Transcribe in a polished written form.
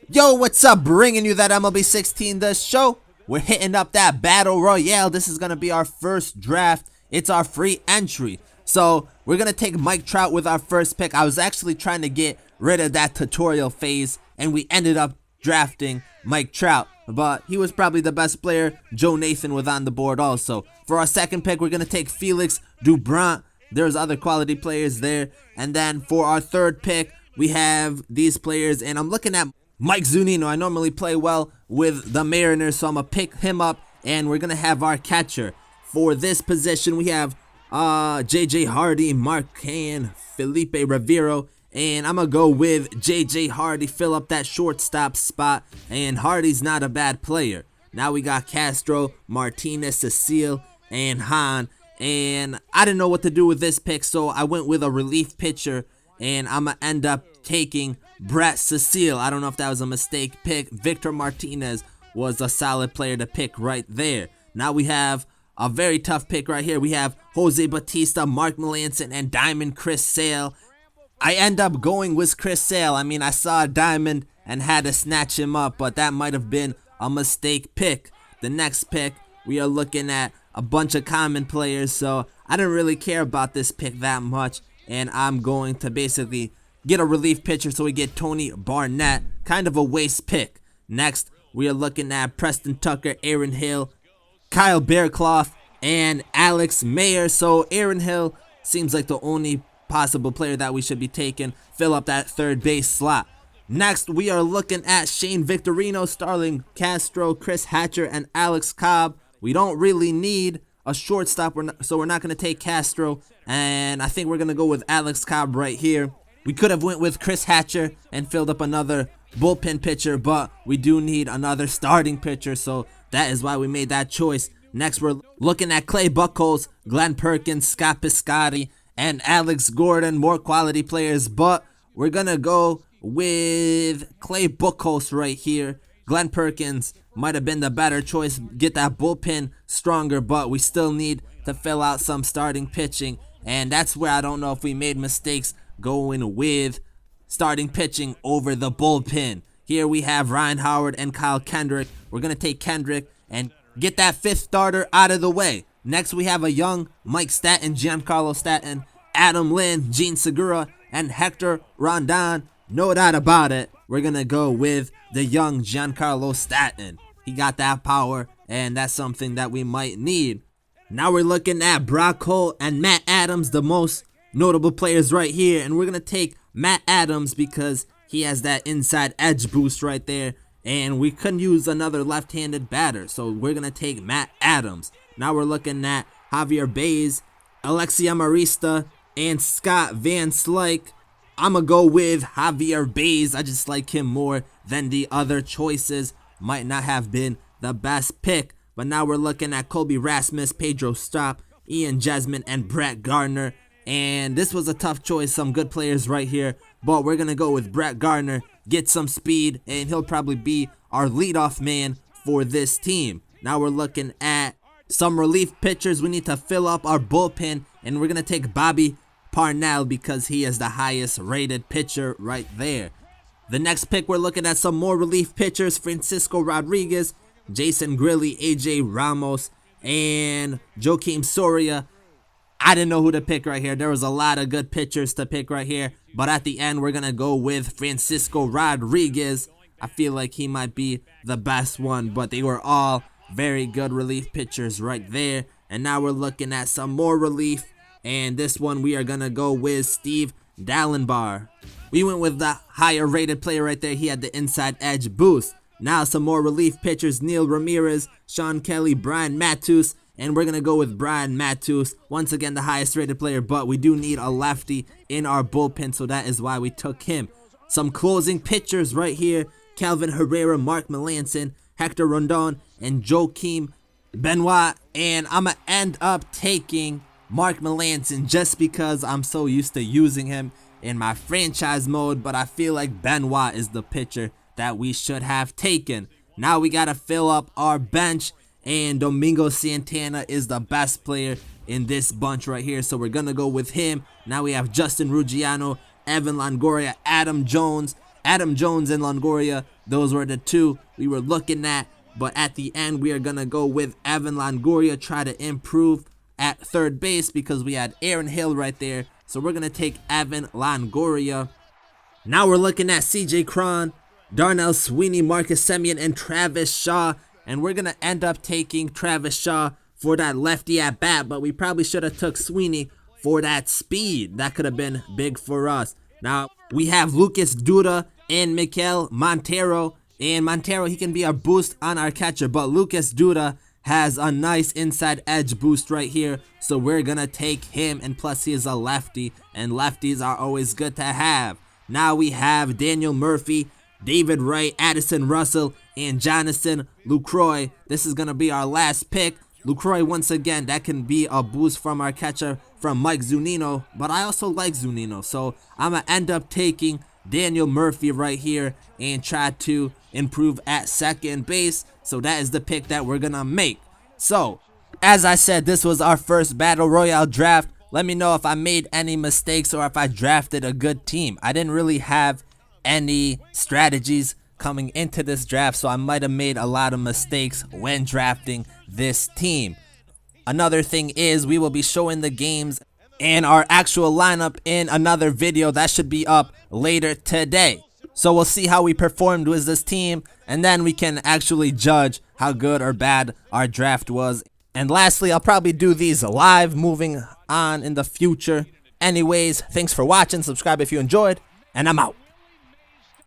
Yo, what's up? Bringing you that MLB 16 the show. We're hitting up that Battle Royale. This is going to be our first draft. It's our free entry. So we're going to take Mike Trout with our first pick. I was actually trying to get rid of that tutorial phase, and we ended up drafting Mike Trout. But he was probably the best player. Joe Nathan was on the board also. For our second pick, we're going to take Felix Dubrant. There's other quality players there. And then for our third pick, we have these players. And I'm looking at Mike Zunino. I normally play well with the Mariners, so I'm going to pick him up. And we're going to have our catcher. For this position, we have J.J. Hardy, Mark Can, Felipe Rivero. And I'm going to go with J.J. Hardy, fill up that shortstop spot. And Hardy's not a bad player. Now we got Castro, Martinez, Cecile, and Hahn. And I didn't know what to do with this pick, so I went with a relief pitcher. And I'm going to end up taking Brett Cecile. I don't know if that was a mistake pick. Victor Martinez was a solid player to pick right there. Now we have a very tough pick right here. We have Jose Bautista, Mark Melancon, and Diamond Chris Sale. I end up going with Chris Sale. I mean, I saw a diamond and had to snatch him up, but that might have been a mistake pick. The next pick, we are looking at a bunch of common players, so I didn't really care about this pick that much, and I'm going to basically get a relief pitcher, so we get Tony Barnett. Kind of a waste pick. Next, we are looking at Preston Tucker, Aaron Hill, Kyle Bearclough, and Alex Mayer. So Aaron Hill seems like the only possible player that we should be taking. Fill up that third base slot. Next, we are looking at Shane Victorino, Starling Castro, Chris Hatcher, and Alex Cobb. We don't really need a shortstop, so we're not going to take Castro. And I think we're going to go with Alex Cobb right here. We could have went with Chris Hatcher and filled up another bullpen pitcher, but we do need another starting pitcher, so that is why we made that choice. Next, we're looking at Clay Buchholz, Glenn Perkins, Scott Piscotty, and Alex Gordon. More quality players, but we're going to go with Clay Buchholz right here. Glenn Perkins might have been the better choice. Get that bullpen stronger, but we still need to fill out some starting pitching, and that's where I don't know if we made mistakes going with starting pitching over the bullpen. Here we have Ryan Howard and Kyle Kendrick. We're going to take Kendrick and get that fifth starter out of the way. Next, we have a young Mike Stanton, Giancarlo Stanton, Adam Lynn, Gene Segura, and Hector Rondon. No doubt about it, we're going to go with the young Giancarlo Stanton. He got that power, and that's something that we might need. Now we're looking at Brock Holt and Matt Adams, the most notable players right here, and we're going to take Matt Adams because he has that inside edge boost right there, and we couldn't use another left-handed batter, so we're going to take Matt Adams. Now we're looking at Javier Baez, Alexia Marista, and Scott Van Slyke. I'm going to go with Javier Baez. I just like him more than the other choices. Might not have been the best pick, but now we're looking at Colby Rasmus, Pedro Strop, Ian Jesman, and Brett Gardner. And this was a tough choice, some good players right here, but we're going to go with Brett Gardner, get some speed, and he'll probably be our leadoff man for this team. Now we're looking at some relief pitchers. We need to fill up our bullpen, and we're going to take Bobby Parnell because he is the highest rated pitcher right there. The next pick, we're looking at some more relief pitchers, Francisco Rodriguez, Jason Grilly, AJ Ramos, and Joakim Soria. I didn't know who to pick right here. There was a lot of good pitchers to pick right here. But at the end, we're going to go with Francisco Rodriguez. I feel like he might be the best one. But they were all very good relief pitchers right there. And now we're looking at some more relief. And this one, we are going to go with Steve Dallenbar. We went with the higher rated player right there. He had the inside edge boost. Now some more relief pitchers. Neil Ramirez, Sean Kelly, Brian Matus. And we're going to go with Brian Matus, once again the highest rated player, but we do need a lefty in our bullpen, so that is why we took him. Some closing pitchers right here, Calvin Herrera, Mark Melancon, Hector Rondon, and Joakim Benoit. And I'm going to end up taking Mark Melancon just because I'm so used to using him in my franchise mode, but I feel like Benoit is the pitcher that we should have taken. Now we got to fill up our bench. And Domingo Santana is the best player in this bunch right here, so we're going to go with him. Now we have Justin Ruggiano, Evan Longoria, Adam Jones, Adam Jones and Longoria, those were the two we were looking at. But at the end, we are going to go with Evan Longoria, try to improve at third base because we had Aaron Hill right there. So we're going to take Evan Longoria. Now we're looking at CJ Cron, Darnell Sweeney, Marcus Semien, and Travis Shaw. And we're going to end up taking Travis Shaw for that lefty at bat. But we probably should have took Sweeney for that speed. That could have been big for us. Now we have Lucas Duda and Miguel Montero. And Montero, he can be our boost on our catcher, but Lucas Duda has a nice inside edge boost right here, so we're gonna take him, and plus he is a lefty, and lefties are always good to have. Now we have Daniel Murphy, David Wright, Addison Russell, and Jonathan Lucroy. This is gonna be our last pick. Lucroy, once again, that can be a boost from our catcher, from Mike Zunino, but I also like Zunino, so I'm gonna end up taking Daniel Murphy right here and try to improve at second base. So that is the pick that we're gonna make. So as I said, this was our first Battle Royale draft. Let me know if I made any mistakes or if I drafted a good team. I didn't really have any strategies coming into this draft, so I might have made a lot of mistakes when drafting this team. Another thing is we will be showing the games and our actual lineup in another video that should be up later today. So we'll see how we performed with this team, and then we can actually judge how good or bad our draft was. And lastly, I'll probably do these live moving on in the future. Anyways, thanks for watching, subscribe if you enjoyed, and I'm out.